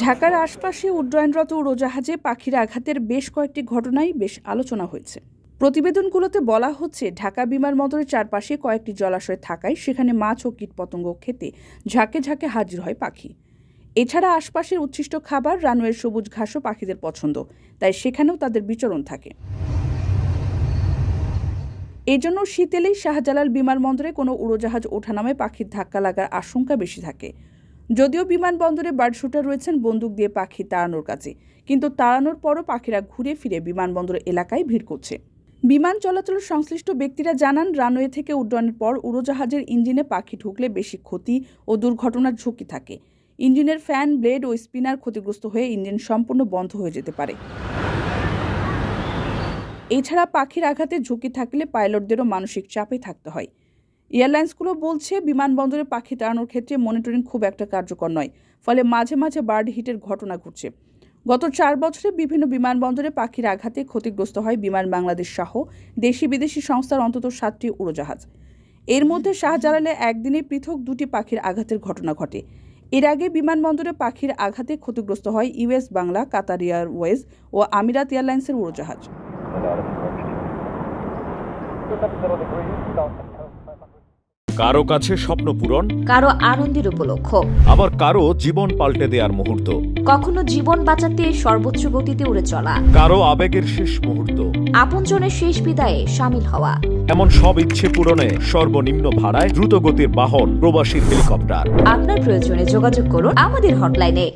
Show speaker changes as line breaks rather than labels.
ঢাকার আশপাশে উড্ডয়নরত উড়োজাহাজে পাখির আঘাতের বেশ কয়েকটি ঘটনাই বেশ আলোচনা হয়েছে। প্রতিবেদনগুলোতে বলা হচ্ছে, ঢাকা বিমানবন্দরের চারপাশে কয়েকটি জলাশয় থাকায় সেখানে মাছ ও কীটপতঙ্গ খেতে ঝাঁকে ঝাঁকে হাজির হয় পাখি। এছাড়া আশপাশের উচ্ছিষ্ট খাবার, রানওয়ের সবুজ ঘাসও পাখিদের পছন্দ, তাই সেখানেও তাদের বিচরণ থাকে। এজন্য শীত এলেই শাহজালাল বিমানবন্দরে কোনো উড়োজাহাজ ওঠানামায় পাখির ধাক্কা লাগার আশঙ্কা বেশি থাকে। যদিও বিমানবন্দরে বার্ড শুটার রয়েছেন বন্দুক দিয়ে পাখি তাড়ানোর কাজে, কিন্তু তাড়ানোর পরও পাখিরা ঘুরে ফিরে বিমানবন্দর এলাকায় ভিড় করছে। বিমান চলাচল সংশ্লিষ্ট ব্যক্তিরা জানান, রানওয়ে থেকে উড্ডয়নের পর উড়োজাহাজের ইঞ্জিনে পাখি ঢুকলে বেশি ক্ষতি ও দুর্ঘটনার ঝুঁকি থাকে। ইঞ্জিনের ফ্যান, ব্লেড ও স্পিনার ক্ষতিগ্রস্ত হয়ে ইঞ্জিন সম্পূর্ণ বন্ধ হয়ে যেতে পারে। এছাড়া পাখির আঘাতে ঝুঁকি থাকলে পাইলটদেরও মানসিক চাপে থাকতে হয়। এয়ারলাইন্সগুলো বলছে, বিমানবন্দরে পাখি তাড়ানোর ক্ষেত্রে মনিটরিং খুব একটা কার্যকর নয়, ফলে মাঝে মাঝে বার্ড হিটের ঘটনা ঘটছে। গত 4 বছরে বিভিন্ন বিমানবন্দরে পাখির আঘাতে ক্ষতিগ্রস্ত হয় বিমান বাংলাদেশ সহ দেশি বিদেশি সংস্থার অন্তত 7টি উড়োজাহাজ। এর মধ্যে শাহজালালে একদিনে পৃথক 2টি পাখির আঘাতের ঘটনা ঘটে। এর আগে বিমানবন্দরে পাখির আঘাতে ক্ষতিগ্রস্ত হয় ইউএস বাংলা, কাতার এয়ারওয়েজ ও আমিরাত এয়ারলাইন্সের উড়োজাহাজ।
কারো কাছে স্বপ্ন পূরণ,
কারো আনন্দের উপলক্ষ,
আবার কারো জীবন পাল্টে দেওয়ার মুহূর্ত,
কখনো জীবন বাঁচাতে সর্বোচ্চ গতিতে উড়ে চলা,
কারো আবেগের শেষ মুহূর্ত,
আপনজনের শেষ বিদায়ে শামিল হওয়া।
এমন সব ইচ্ছে পূরণে সর্বনিম্ন ভাড়ায় দ্রুতগতির বাহন প্রবাসীর হেলিকপ্টার।
আপনার প্রয়োজনে যোগাযোগ করুন আমাদের হটলাইনে।